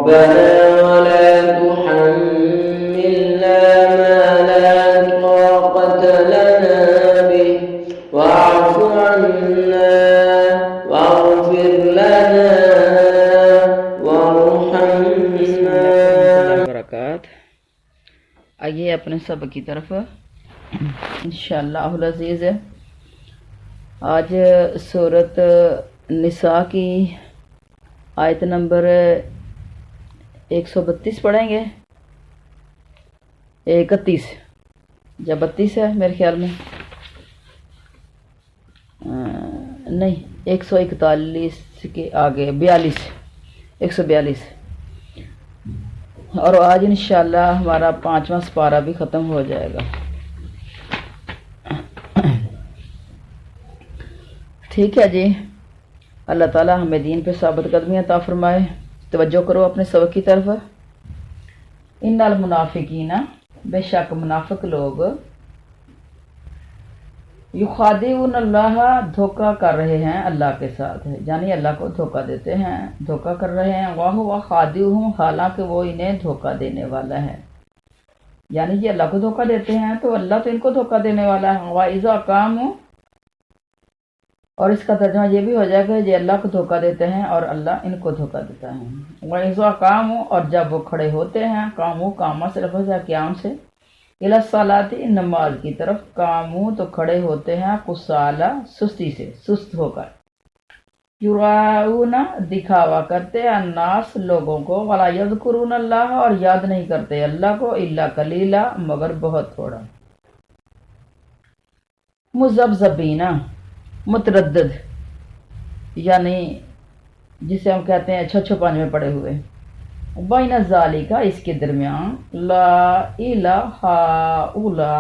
ولا تحملنا ما لا طاقة لنا به واعف عنا واغفر لنا وارحمنا. برکات. آئیے اپنے سبق کی طرف انشاءاللہ العزیز. آج سورۃ نساء کی آیت نمبر 132 پڑھیں گے. 31 یا 32 ہے میرے خیال میں, نہیں 141 کے آگے 42 142. اور آج انشاءاللہ ہمارا 5واں سپارہ بھی ختم ہو جائے گا. ٹھیک ہے جی. اللہ تعالیٰ ہمیں دین پہ ثابت قدمی عطا فرمائے. توجہ کرو اپنے سبق کی طرف. ان المنافقین, بے شک منافق لوگ, یخادعون اللہ, دھوکہ کر رہے ہیں اللہ کے ساتھ, یعنی اللہ کو دھوکہ دیتے ہیں, دھوکہ کر رہے ہیں. وَهُوَ خَادِعُهُمْ, حالانکہ وہ انہیں دھوکہ دینے والا ہے. یعنی یہ اللہ کو دھوکہ دیتے ہیں تو اللہ تو ان کو دھوکہ دینے والا ہے. وَإِذَا قَامُوا, اور اس کا ترجمہ یہ بھی ہو جائے گا یہ اللہ کو دھوکہ دیتے ہیں اور اللہ ان کو دھوکہ دیتا ہے. وَإِذَا قَامُوا, اور جب وہ کھڑے ہوتے ہیں, قاموا قامہ سے لفظ ہے قیام سے, الی الصلاۃ, نماز کی طرف. قاموا تو کھڑے ہوتے ہیں, قصالا سستی سے, سست ہو کر. یراؤن, دکھاوا کرتے ہیں, الناس, لوگوں کو. ولا یذکرون اللہ, اور یاد نہیں کرتے اللہ کو, الا قلیلا, مگر بہت تھوڑا. مذبذبین, متردد, یعنی جسے ہم کہتے ہیں چھچو پانچ میں پڑے ہوئے. بین ذالک, اس کے درمیان. لا الہ الا,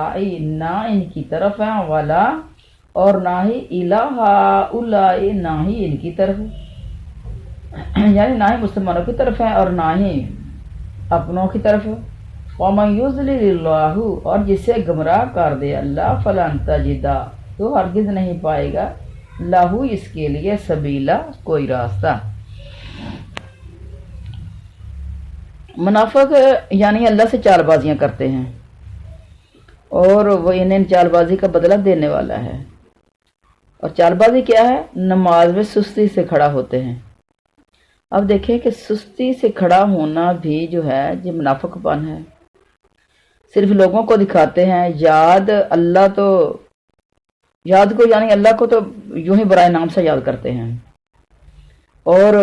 نہ ان کی طرف ہے, ولا, اور نہ ہی, الہ الا, نہ ہی ان کی طرف, یعنی نہ ہی مسلمانوں کی طرف ہے اور نہ ہی اپنوں کی طرف. ومن یضلل اللہ, اور جسے گمراہ کر دے اللہ, فلن تجد, تو ہرگز نہیں پائے گا, لہو, اس کے لیے, سبیلا, کوئی راستہ. منافق یعنی اللہ سے چال بازیاں کرتے ہیں اور وہ انہیں چال بازی کا بدلہ دینے والا ہے. اور چال بازی کیا ہے؟ نماز میں سستی سے کھڑا ہوتے ہیں. اب دیکھیں کہ سستی سے کھڑا ہونا بھی جو ہے یہ منافق پن ہے. صرف لوگوں کو دکھاتے ہیں, یاد اللہ تو, یاد کو یعنی اللہ کو تو یوں ہی برائے نام سے یاد کرتے ہیں, اور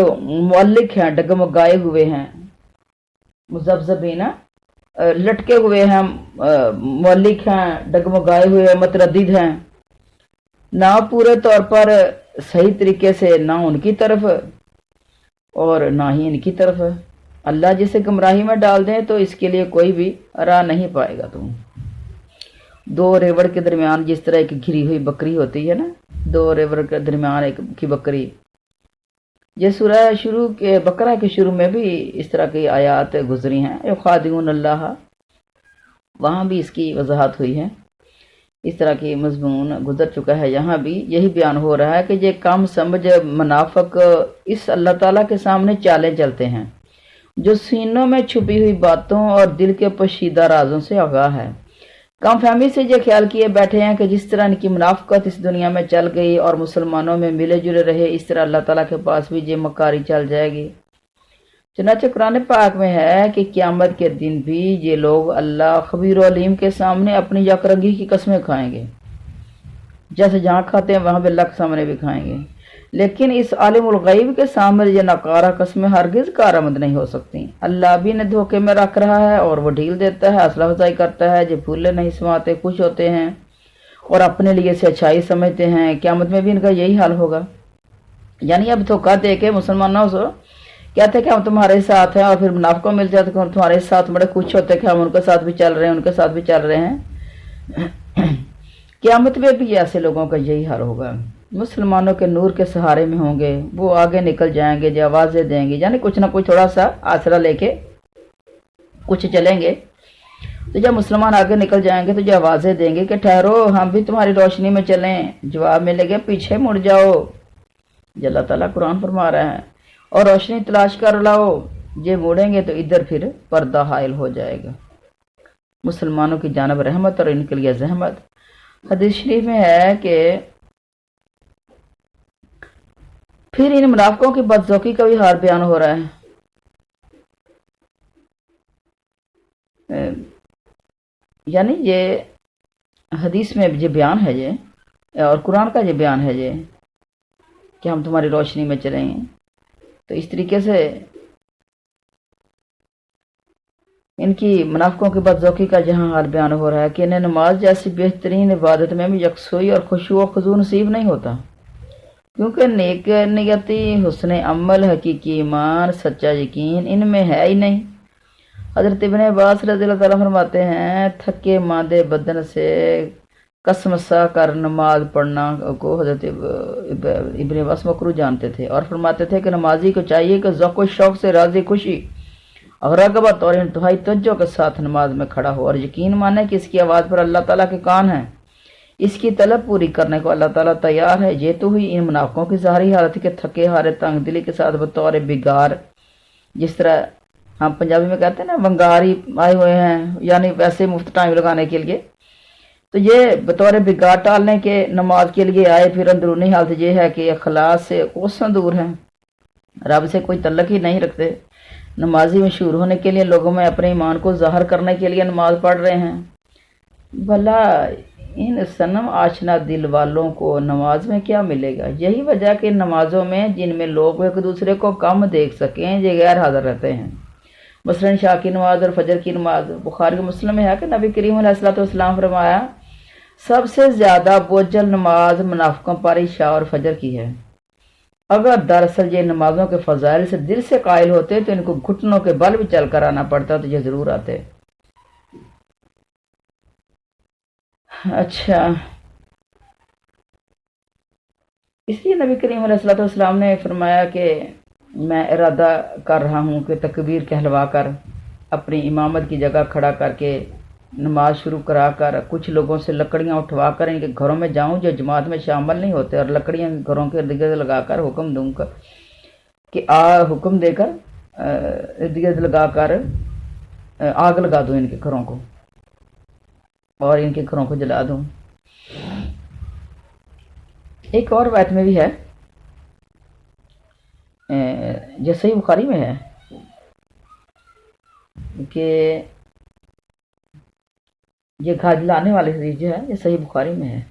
معلق ہیں, ڈگمگائے ہوئے ہیں. مذبذبین, لٹکے ہوئے ہیں, معلق ہیں, ڈگمگائے ہوئے ہیں, متردد ہیں, نہ پورے طور پر صحیح طریقے سے, نہ ان کی طرف اور نہ ہی ان کی طرف. اللہ جسے گمراہی میں ڈال دیں تو اس کے لیے کوئی بھی راہ نہیں پائے گا. تم دو ریوڑ کے درمیان جس طرح ایک گھری ہوئی بکری ہوتی ہے نا, دو ریوڑ کے درمیان ایک کی بکری. یہ سورہ شروع کے بقرہ کے شروع میں بھی اس طرح کی آیات گزری ہیں. یخادعون اللہ, وہاں بھی اس کی وضاحت ہوئی ہے. اس طرح کی مضمون گزر چکا ہے. یہاں بھی یہی بیان ہو رہا ہے کہ یہ کم سمجھ منافق اس اللہ تعالیٰ کے سامنے چالیں چلتے ہیں جو سینوں میں چھپی ہوئی باتوں اور دل کے پوشیدہ رازوں سے آگاہ ہے. کم فہمی سے یہ خیال کیے بیٹھے ہیں کہ جس طرح ان کی منافقت اس دنیا میں چل گئی اور مسلمانوں میں ملے جلے رہے, اس طرح اللہ تعالیٰ کے پاس بھی یہ مکاری چل جائے گی. چنانچہ قرآن پاک میں ہے کہ قیامت کے دن بھی یہ لوگ اللہ خبیر و علیم کے سامنے اپنی یک رنگی کی قسمیں کھائیں گے. جیسے جہاں کھاتے ہیں وہاں بھی اللہ کے سامنے بھی کھائیں گے, لیکن اس عالم الغیب کے سامنے یہ ناکارہ قسمیں ہرگز کارآمد نہیں ہو سکتی. اللہ بھی انہیں دھوکے میں رکھ رہا ہے اور وہ ڈھیل دیتا ہے, حوصلہ افزائی کرتا ہے. جو پھولے نہیں سماتے, خوش ہوتے ہیں اور اپنے لیے سے اچھائی سمجھتے ہیں. قیامت میں بھی ان کا یہی حال ہوگا. یعنی اب دھوکہ دے کے مسلمانوں سے کہتے ہیں کہ ہم تمہارے ساتھ ہیں, اور پھر منافقوں مل جاتے کہ تمہارے ساتھ بڑے خوش ہوتے کہ ہم ان کے ساتھ بھی چل رہے ہیں, ان کے ساتھ بھی چل رہے ہیں. قیامت میں بھی ایسے لوگوں کا یہی حال ہوگا. مسلمانوں کے نور کے سہارے میں ہوں گے, وہ آگے نکل جائیں گے, جو آوازیں دیں گے, یعنی کچھ نہ کچھ تھوڑا سا آسرا لے کے کچھ چلیں گے. تو جب مسلمان آگے نکل جائیں گے تو جو آوازیں دیں گے کہ ٹھہرو ہم بھی تمہاری روشنی میں چلیں, جواب ملے گا پیچھے مڑ جاؤ. جو اللہ تعالیٰ قرآن فرما رہا ہے, اور روشنی تلاش کر لاؤ, یہ موڑیں گے تو ادھر پھر پردہ حائل ہو جائے گا۔ مسلمانوں کی جانب رحمت اور ان کے لیے زحمت۔ حدیث شریف میں ہے کہ پھر ان منافقوں کی بدذوقی کا بھی حال بیان ہو رہا ہے، یعنی یہ حدیث میں یہ بیان ہے یہ، اور قرآن کا یہ بیان ہے یہ کہ ہم تمہاری روشنی میں چلیں گے۔ تو اس طریقے سے ان کی منافقوں کی بدذوقی کا جہاں حال بیان ہو رہا ہے کہ انہیں نماز جیسی بہترین عبادت میں بھی یکسوئی اور خشوع و خضوع نصیب نہیں ہوتا، کیونکہ نیک نیتی، حسن عمل، حقیقی ایمان، سچا یقین ان میں ہے ہی نہیں۔ حضرت ابن عباس رضی اللہ تعالیٰ فرماتے ہیں تھکے ماندے بدن سے کسمسا کر نماز پڑھنا کو حضرت ابن عباس مکروہ جانتے تھے، اور فرماتے تھے کہ نمازی کو چاہیے کہ ذوق و شوق سے راضی خوشی اور رغبت اور انتہائی توجہ کے ساتھ نماز میں کھڑا ہو، اور یقین مانے کہ اس کی آواز پر اللہ تعالیٰ کے کان ہیں، اس کی طلب پوری کرنے کو اللہ تعالیٰ تیار ہے۔ یہ تو ہوئی ان منافقوں کی ظاہری حالت کے تھکے ہارے تنگ دلی کے ساتھ بطور بگار، جس طرح ہم پنجابی میں کہتے ہیں نا ونگاری آئے ہوئے ہیں، یعنی ویسے مفت ٹائم لگانے کے لیے، تو یہ بطور بگار ٹالنے کے نماز کے لیے آئے، پھر اندرونی حالت یہ ہے کہ اخلاص سے کوسوں دور ہیں، رب سے کوئی تعلق ہی نہیں رکھتے۔ نمازی مشہور ہونے کے لیے لوگوں میں اپنے ایمان کو ظاہر کرنے کے لیے نماز پڑھ رہے ہیں۔ بھلا ان صنم آشنا دل والوں کو نماز میں کیا ملے گا؟ یہی وجہ کہ نمازوں میں جن میں لوگ ایک دوسرے کو کم دیکھ سکیں یہ غیر حاضر رہتے ہیں، مثلا عشاء کی نماز اور فجر کی نماز۔ بخاری و مسلم میں ہے کہ نبی کریم علیہ الصلوۃ والسلام فرمایا سب سے زیادہ بوجھل نماز منافقوں پر عشاء اور فجر کی ہے۔ اگر دراصل یہ نمازوں کے فضائل سے دل سے قائل ہوتے تو ان کو گھٹنوں کے بل بھی چل کر آنا پڑتا تو یہ ضرور آتے۔ اچھا، اس لیے نبی کریم علیہ الصلوۃ والسلام نے فرمایا کہ میں ارادہ کر رہا ہوں کہ تکبیر کہلوا کر اپنی امامت کی جگہ کھڑا کر کے نماز شروع کرا کر کچھ لوگوں سے لکڑیاں اٹھوا کر ان کے گھروں میں جاؤں جو جماعت میں شامل نہیں ہوتے، اور لکڑیاں گھروں کے ارد گرد لگا کر حکم دوں گا کہ حکم دے کر ارد گرد لگا کر آگ لگا دوں ان کے گھروں کو اور ان کے گھروں کو جلا دوں۔ ایک اور روایت میں بھی ہے، یہ صحیح بخاری میں ہے کہ یہ گھا جلانے والی حدیث جو ہے یہ صحیح بخاری میں ہے،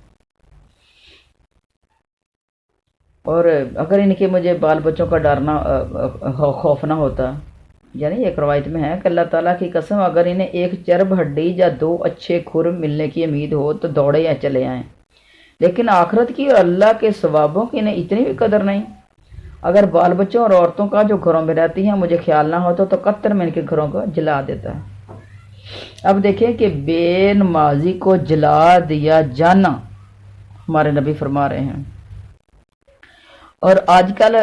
اور اگر ان کے مجھے بال بچوں کا ڈرنا خوف نہ ہوتا، یعنی ایک روایت میں ہے کہ اللہ تعالیٰ کی قسم اگر انہیں ایک چرب ہڈی یا 2 اچھے کھر ملنے کی امید ہو تو دوڑے یا چلے آئیں، لیکن آخرت کی اور اللہ کے ثوابوں کی انہیں اتنی بھی قدر نہیں۔ اگر بال بچوں اور عورتوں کا جو گھروں میں رہتی ہیں مجھے خیال نہ ہوتا تو قطر میں ان کے گھروں کو جلا دیتا۔ اب دیکھیں کہ بے نمازی کو جلا دیا جانا ہمارے نبی فرما رہے ہیں، اور آج کل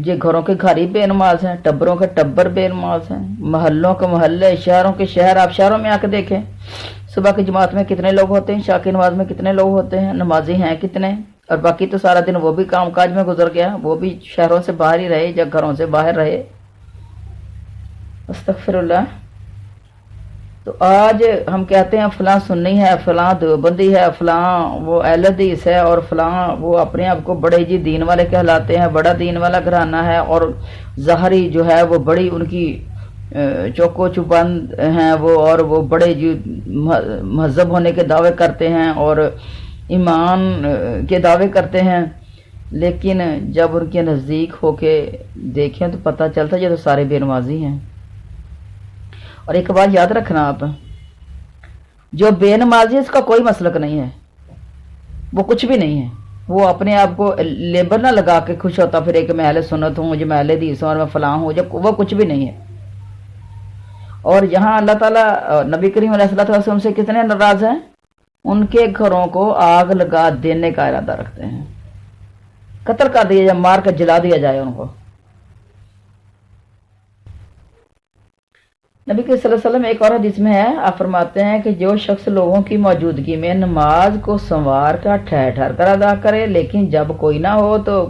یہ گھروں کے گھر ہی بے نماز ہیں، ٹبروں کے ٹبر بے نماز ہیں، محلوں کے محلے، شہروں کے شہر۔ آپ شہروں میں آ کے دیکھیں صبح کی جماعت میں کتنے لوگ ہوتے ہیں، عشاء کی نماز میں کتنے لوگ ہوتے ہیں، نمازی ہیں کتنے، اور باقی تو سارا دن وہ بھی کام کاج میں گزر گیا، وہ بھی شہروں سے باہر ہی رہے یا گھروں سے باہر رہے۔ استغفر اللہ۔ تو آج ہم کہتے ہیں فلاں سنی ہے، فلاں دیوبندی ہے، فلاں وہ اہل حدیث ہے، اور فلاں وہ اپنے آپ کو بڑے جی دین والے کہلاتے ہیں، بڑا دین والا گھرانہ ہے، اور ظاہری جو ہے وہ بڑی ان کی چوکو چوبند ہیں وہ، اور وہ بڑے جی مہذب ہونے کے دعوے کرتے ہیں اور ایمان کے دعوے کرتے ہیں، لیکن جب ان کے نزدیک ہو کے دیکھیں تو پتہ چلتا یہ تو سارے بے نمازی ہیں۔ اور ایک بات یاد رکھنا، آپ جو بے نمازی اس کا کوئی مسلک نہیں ہے، وہ کچھ بھی نہیں ہے، وہ اپنے آپ کو لیبل نہ لگا کے خوش ہوتا پھر ایک میں اہل سنت ہوں، مجھے میں اہل حدیث ہوں اور میں فلاں ہوں، جب وہ کچھ بھی نہیں ہے۔ اور یہاں اللہ تعالیٰ نبی کریم علیہ الصلوۃ والسلام سے کتنے ناراض ہیں، ان کے گھروں کو آگ لگا دینے کا ارادہ رکھتے ہیں، قتل کر دیا جائے، مار کر جلا دیا جائے ان کو۔ نبی صلی اللہ علیہ وسلم ایک اور حدیث میں ہے، آپ فرماتے ہیں کہ جو شخص لوگوں کی موجودگی میں نماز کو سنوار کر ٹھہر ٹھہر کر ادا کرے، لیکن جب کوئی نہ ہو تو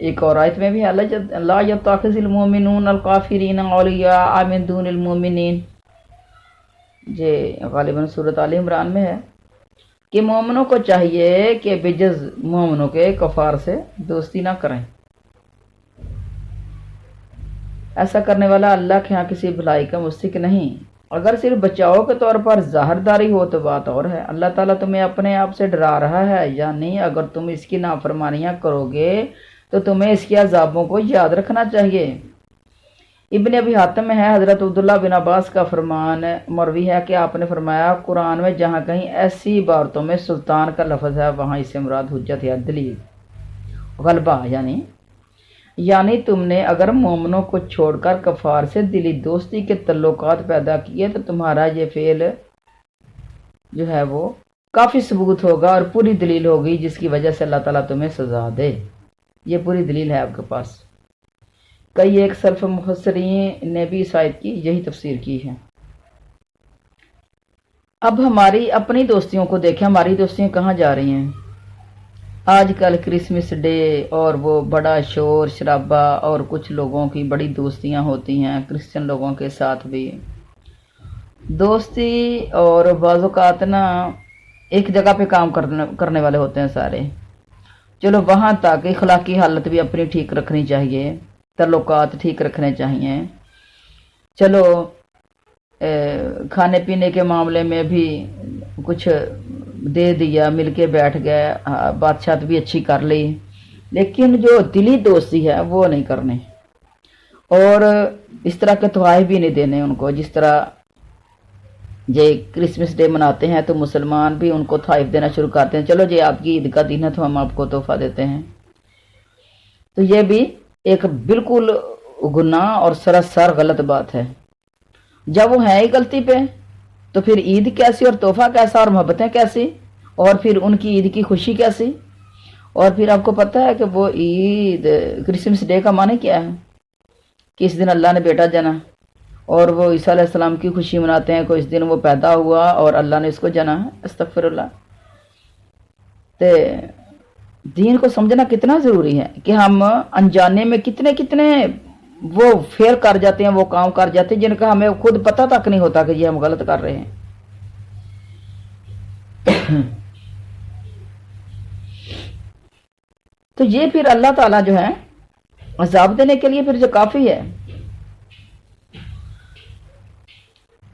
ایک اور آیت میں بھی ہے لا یتخذ المؤمنون الکافرین اولیاء من دون المؤمنین، یہ غالباً سورۃ آل عمران میں ہے کہ مومنوں کو چاہیے کہ بجز مومنوں کے کفار سے دوستی نہ کریں، ایسا کرنے والا اللہ کے ہاں کسی بھلائی کا مستحق نہیں۔ اگر صرف بچاؤ کے طور پر ظاہر داری ہو تو بات اور ہے، اللہ تعالیٰ تمہیں اپنے آپ سے ڈرا رہا ہے یا نہیں؟ اگر تم اس کی نافرمانیاں کرو گے تو تمہیں اس کے عذابوں کو یاد رکھنا چاہیے۔ ابن ابی حاتم میں ہے، حضرت عبداللہ بن عباس کا فرمان مروی ہے کہ آپ نے فرمایا قرآن میں جہاں کہیں ایسی عبارتوں میں سلطان کا لفظ ہے وہاں اس سے مراد حجت یا دلیل غلبہ، یعنی تم نے اگر مومنوں کو چھوڑ کر کفار سے دلی دوستی کے تعلقات پیدا کیے تو تمہارا یہ فعل جو ہے وہ کافی ثبوت ہوگا اور پوری دلیل ہوگی جس کی وجہ سے اللہ تعالیٰ تمہیں سزا دے۔ یہ پوری دلیل ہے آپ کے پاس۔ کئی ایک سلف مفسرین نے بھی اس آیت کی یہی تفسیر کی ہے۔ اب ہماری اپنی دوستیوں کو دیکھیں، ہماری دوستیاں کہاں جا رہی ہیں؟ آج کل کرسمس ڈے اور وہ بڑا شور شرابہ اور کچھ لوگوں کی بڑی دوستیاں ہوتی ہیں، کرسچن لوگوں کے ساتھ بھی دوستی، اور بعض اوقات نا ایک جگہ پہ کام کرنے والے ہوتے ہیں سارے، چلو وہاں تک اخلاقی حالت بھی اپنی ٹھیک رکھنی چاہیے، تعلقات ٹھیک رکھنے چاہیے، چلو کھانے پینے کے معاملے میں بھی کچھ دے دیا، مل کے بیٹھ گئے، بات چیت بھی اچھی کر لی، لیکن جو دلی دوستی ہے وہ نہیں کرنی، اور اس طرح کے تحائف بھی نہیں دینے ان کو۔ جس طرح یہ کرسمس ڈے مناتے ہیں تو مسلمان بھی ان کو تحائف دینا شروع کرتے ہیں، چلو جی آپ کی عید کا دن ہے تو ہم آپ کو تحفہ دیتے ہیں، تو یہ بھی ایک بالکل گناہ اور سراسر غلط بات ہے۔ جب وہ ہیں ہی غلطی پہ تو پھر عید کیسی اور تحفہ کیسا اور محبتیں کیسی، اور پھر ان کی عید کی خوشی کیسی؟ اور پھر آپ کو پتہ ہے کہ وہ عید کرسمس ڈے کا معنی کیا ہے کہ اس دن اللہ نے بیٹا جنا، اور وہ عیسیٰ علیہ السلام کی خوشی مناتے ہیں کہ اس دن وہ پیدا ہوا اور اللہ نے اس کو جنا ہے۔ استغفر اللہ۔ تے دین کو سمجھنا کتنا ضروری ہے کہ ہم انجانے میں کتنے وہ فیل کر جاتے ہیں، وہ کام کر جاتے ہیں جن کا ہمیں خود پتہ تک نہیں ہوتا کہ یہ ہم غلط کر رہے ہیں۔ تو یہ پھر اللہ تعالیٰ جو ہے عذاب دینے کے لیے پھر جو کافی ہے۔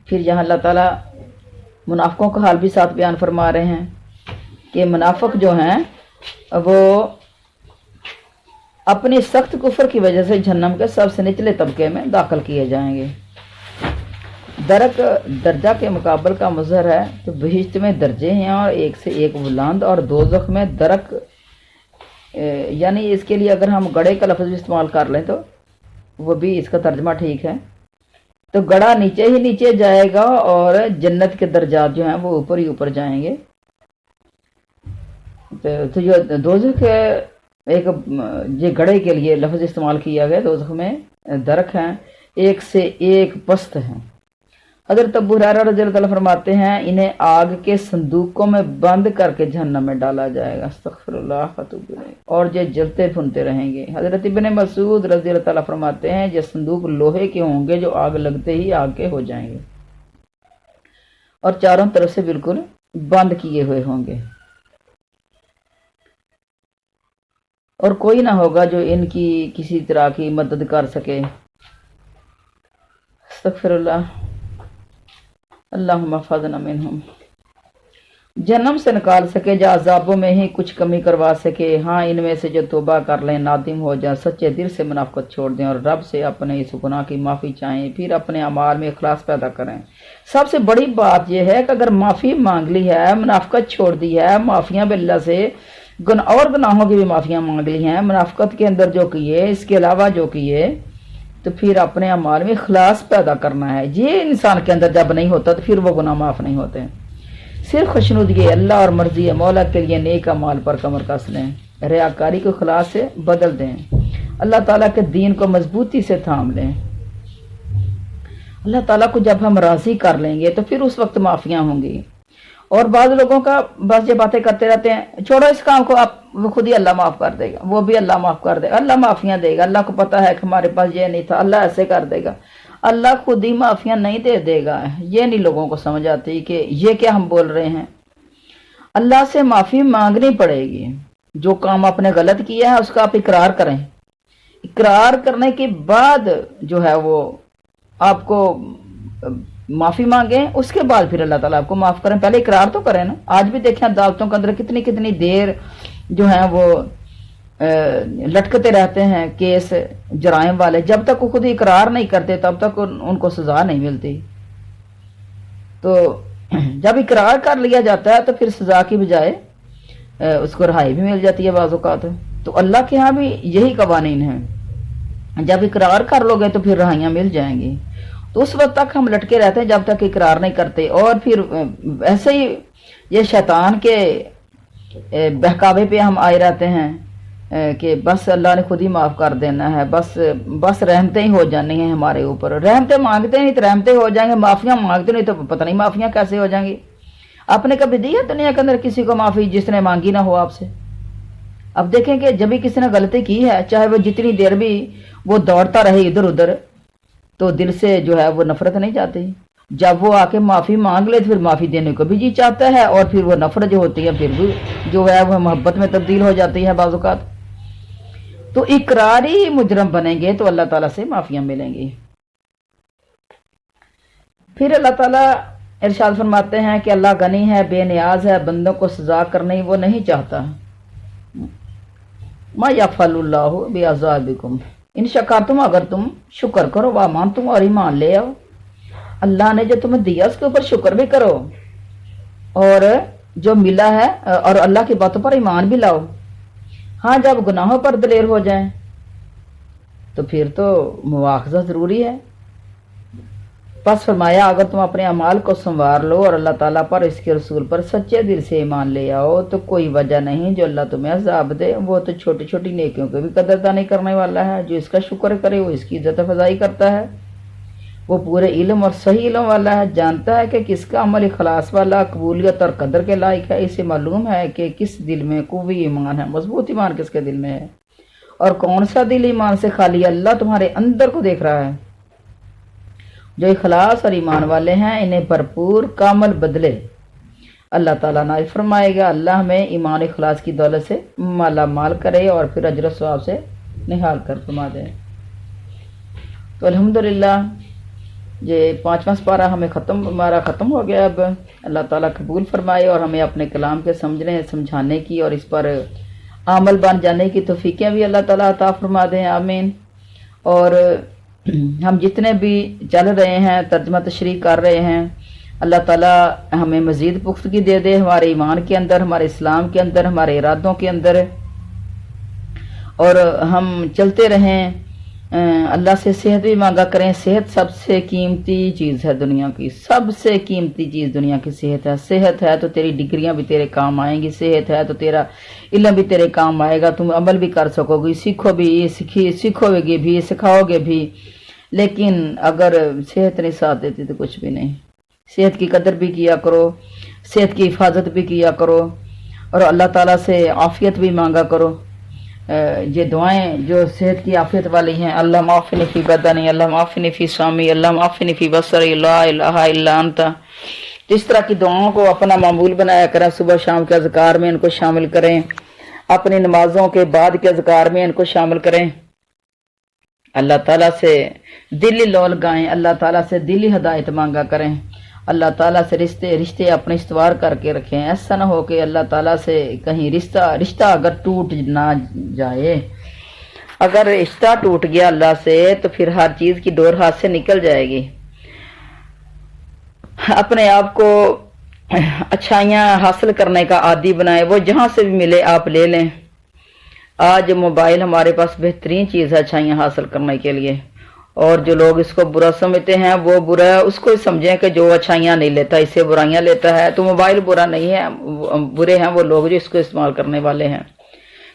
پھر یہاں اللہ تعالیٰ منافقوں کا حال بھی ساتھ بیان فرما رہے ہیں کہ منافق جو ہیں وہ اپنی سخت کفر کی وجہ سے جہنم کے سب سے نچلے طبقے میں داخل کیے جائیں گے۔ درک درجہ کے مقابل کا مظہر ہے، تو بہشت میں درجے ہیں اور ایک سے ایک بلند، اور دوزخ میں درک، یعنی اس کے لیے اگر ہم گڑھے کا لفظ استعمال کر لیں تو وہ بھی اس کا ترجمہ ٹھیک ہے، تو گڑھا نیچے ہی نیچے جائے گا اور جنت کے درجات جو ہیں وہ اوپر ہی اوپر جائیں گے۔ تو جو دوزخ ایک یہ گڑھے کے لیے لفظ استعمال کیا گیا، دوزخ میں درک ہیں ایک سے ایک پست ہیں۔ حضرت ابو ہریرہ رضی اللہ عنہ فرماتے ہیں انہیں آگ کے صندوقوں میں بند کر کے جہنم میں ڈالا جائے گا، استغفر اللہ فتوب الیہ، اور یہ جلتے پھنتے رہیں گے۔ حضرت ابن مسعود رضی اللہ تعالیٰ فرماتے ہیں یہ صندوق لوہے کے ہوں گے جو آگ لگتے ہی آگ کے ہو جائیں گے اور چاروں طرف سے بالکل بند کیے ہوئے ہوں گے، اور کوئی نہ ہوگا جو ان کی کسی طرح کی مدد کر سکے۔ استغفر اللہ، اللہم احفظنا منہم، جہنم سے نکال سکے یا عذابوں میں ہی کچھ کمی کروا سکے۔ ہاں ان میں سے جو توبہ کر لیں، نادم ہو جائیں، سچے دل سے منافقت چھوڑ دیں اور رب سے اپنے اس گناہ کی معافی چاہیں، پھر اپنے اعمال میں اخلاص پیدا کریں۔ سب سے بڑی بات یہ ہے کہ اگر معافی مانگ لی ہے، منافقت چھوڑ دی ہے، معافیاں بھی اللہ سے اور گناہوں کی بھی معافیاں مانگ لی ہیں، منافقت کے اندر جو کیے، اس کے علاوہ جو کیے، تو پھر اپنے اعمال میں اخلاص پیدا کرنا ہے۔ یہ انسان کے اندر جب نہیں ہوتا تو پھر وہ گناہ معاف نہیں ہوتے۔ صرف خوشنودگی اللہ اور مرضی مولا کے لیے نیک اعمال پر کمر کس لیں، ریاکاری کو اخلاص سے بدل دیں، اللہ تعالیٰ کے دین کو مضبوطی سے تھام لیں۔ اللہ تعالیٰ کو جب ہم راضی کر لیں گے تو پھر اس وقت معافیاں ہوں گی۔ اور بعض لوگوں کا بس یہ باتیں کرتے رہتے ہیں، چھوڑو اس کام کو، آپ وہ خود ہی اللہ معاف کر دے گا، وہ بھی اللہ معاف کر دے گا، اللہ معافیاں دے گا۔ اللہ کو پتہ ہے کہ ہمارے پاس یہ نہیں تھا، اللہ ایسے کر دے گا، اللہ خود ہی معافیاں نہیں دے گا۔ یہ نہیں لوگوں کو سمجھ آتی کہ یہ کیا ہم بول رہے ہیں۔ اللہ سے معافی مانگنی پڑے گی، جو کام آپ نے غلط کیا ہے اس کا آپ اقرار کریں، اقرار کرنے کے بعد جو ہے وہ آپ کو معافی مانگیں، اس کے بعد پھر اللہ تعالیٰ آپ کو معاف کریں۔ پہلے اقرار تو کریں نا۔ آج بھی دیکھیں عدالتوں کے اندر کتنی دیر جو ہیں وہ لٹکتے رہتے ہیں کیس جرائم والے، جب تک وہ خود اقرار نہیں کرتے تب تک ان کو سزا نہیں ملتی۔ تو جب اقرار کر لیا جاتا ہے تو پھر سزا کی بجائے اس کو رہائی بھی مل جاتی ہے بعض اوقات۔ تو اللہ کے ہاں بھی یہی قوانین ہیں، جب اقرار کر لو گے تو پھر رہائیاں مل جائیں گی۔ تو اس وقت تک ہم لٹکے رہتے ہیں جب تک اقرار نہیں کرتے، اور پھر ایسے ہی یہ شیطان کے بہکاوے پہ ہم آئے رہتے ہیں کہ بس اللہ نے خود ہی معاف کر دینا ہے، بس رحمتیں ہی ہو جانی ہیں ہمارے اوپر۔ رحمتیں مانگتے نہیں تو رحمتیں ہو جائیں گے، معافیاں مانگتے نہیں تو پتہ نہیں معافیاں کیسے ہو جائیں گی۔ آپ نے کبھی دی ہے دنیا کے اندر کسی کو معافی جس نے مانگی نہ ہو آپ سے؟ اب دیکھیں کہ جب بھی کسی نے غلطی کی ہے، چاہے وہ جتنی دیر بھی وہ دوڑتا رہے ادھر ادھر، تو دل سے جو ہے وہ نفرت نہیں جاتی۔ جب وہ آ کے معافی مانگ لے تو پھر معافی دینے کو بھی جی چاہتا ہے، اور پھر وہ نفرت جو ہوتی ہے پھر بھی جو ہے وہ محبت میں تبدیل ہو جاتی ہے بعض اوقات۔ تو اقراری مجرم بنیں گے تو اللہ تعالیٰ سے معافیاں ملیں گی۔ پھر اللہ تعالیٰ ارشاد فرماتے ہیں کہ اللہ غنی ہے، بے نیاز ہے، بندوں کو سزا کرنے وہ نہیں چاہتا۔ ما یفعل اللہ بعذابکم ان شکرتم، اگر تم شکر کرو، وآمنتم اور ایمان لے آؤ، اللہ نے جو تمہیں دیا اس کے اوپر شکر بھی کرو، اور جو ملا ہے اور اللہ کی باتوں پر ایمان بھی لاؤ۔ ہاں جب گناہوں پر دلیر ہو جائیں تو پھر تو مواخذہ ضروری ہے۔ پس فرمایا اگر تم اپنے اعمال کو سنوار لو اور اللہ تعالیٰ پر اس کے رسول پر سچے دل سے ایمان لے آؤ تو کوئی وجہ نہیں جو اللہ تمہیں عذاب دے۔ وہ تو چھوٹی چھوٹی نیکیوں کو بھی قدردانی کرنے والا ہے، جو اس کا شکر کرے وہ اس کی عزت افزائی کرتا ہے۔ وہ پورے علم اور صحیح علم والا ہے، جانتا ہے کہ کس کا عمل اخلاص والا، قبولیت اور قدر کے لائق ہے۔ اسے معلوم ہے کہ کس دل میں قوی ایمان ہے، مضبوط ایمان کس کے دل میں ہے، اور کون سا دل ایمان سے خالی ہے۔ اللہ تمہارے اندر کو دیکھ رہا ہے۔ جو اخلاص اور ایمان والے ہیں انہیں بھرپور کامل بدلے اللہ تعالیٰ نہ فرمائے گا۔ اللہ ہمیں ایمان اخلاص کی دولت سے مالا مال کرے اور پھر اجر و ثواب سے نہال کر فرما دے۔ تو الحمدللہ یہ 5واں سپارہ ہمارا ختم ہو گیا۔ اب اللہ تعالیٰ قبول فرمائے اور ہمیں اپنے کلام کے سمجھنے سمجھانے کی اور اس پر عمل بن جانے کی توفیقیں بھی اللہ تعالیٰ عطا فرما دیں، آمین۔ اور ہم جتنے بھی چل رہے ہیں ترجمہ تشریح کر رہے ہیں، اللہ تعالیٰ ہمیں مزید پختگی دے دے ہمارے ایمان کے اندر، ہمارے اسلام کے اندر، ہمارے ارادوں کے اندر، اور ہم چلتے رہیں۔ اللہ سے صحت بھی مانگا کریں۔ صحت سب سے قیمتی چیز ہے دنیا کی، سب سے قیمتی چیز دنیا کی صحت ہے۔ صحت ہے تو تیری ڈگریاں بھی تیرے کام آئیں گی، صحت ہے تو تیرا علم بھی تیرے کام آئے گا، تم عمل بھی کر سکو گی، سیکھو گے بھی، سکھاؤ گے بھی۔ لیکن اگر صحت نہیں ساتھ دیتی تو کچھ بھی نہیں۔ صحت کی قدر بھی کیا کرو، صحت کی حفاظت بھی کیا کرو، اور اللہ تعالیٰ سے عافیت بھی مانگا کرو۔ یہ دعائیں جو صحت کی عافیت والی ہیں، اللہ معافنی فی بدنی، اللہ معافنی فی سامی، اللہ معافنی فی بصری، لا الہ الا انت، اس طرح کی دعاؤں کو اپنا معمول بنایا کریں۔ صبح شام کے اذکار میں ان کو شامل کریں، اپنی نمازوں کے بعد کے اذکار میں ان کو شامل کریں۔ اللہ تعالیٰ سے دلی لول گائیں، اللہ تعالیٰ سے دلی ہدایت مانگا کریں، اللہ تعالیٰ سے رشتے اپنے استوار کر کے رکھیں۔ ایسا نہ ہو کہ اللہ تعالیٰ سے کہیں رشتہ اگر ٹوٹ نہ جائے۔ اگر رشتہ ٹوٹ گیا اللہ سے تو پھر ہر چیز کی ڈور ہاتھ سے نکل جائے گی۔ اپنے آپ کو اچھائیاں حاصل کرنے کا عادی بنائیں، وہ جہاں سے بھی ملے آپ لے لیں۔ آج موبائل ہمارے پاس بہترین چیز ہے اچھائیاں حاصل کرنے کے لیے، اور جو لوگ اس کو برا سمجھتے ہیں وہ برا ہے، اس کو سمجھیں کہ جو اچھائیاں نہیں لیتا اسے برائیاں لیتا ہے۔ تو موبائل برا نہیں ہے، برے ہیں وہ لوگ جو اس کو استعمال کرنے والے ہیں،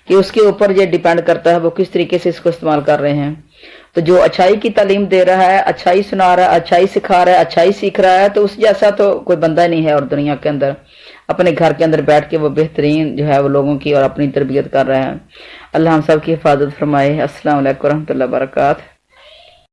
کہ اس کے اوپر یہ ڈیپینڈ کرتا ہے وہ کس طریقے سے اس کو استعمال کر رہے ہیں۔ تو جو اچھائی کی تعلیم دے رہا ہے، اچھائی سنا رہا ہے، اچھائی سکھا رہا ہے، اچھائی سیکھ رہا ہے، تو اس جیسا تو کوئی بندہ نہیں ہے اور دنیا کے اندر۔ اپنے گھر کے اندر بیٹھ کے وہ بہترین جو ہے وہ لوگوں کی اور اپنی تربیت کر رہے ہیں۔ اللہ ہم سب کی حفاظت فرمائے۔ السلام علیکم ورحمۃ اللہ وبرکاتہ۔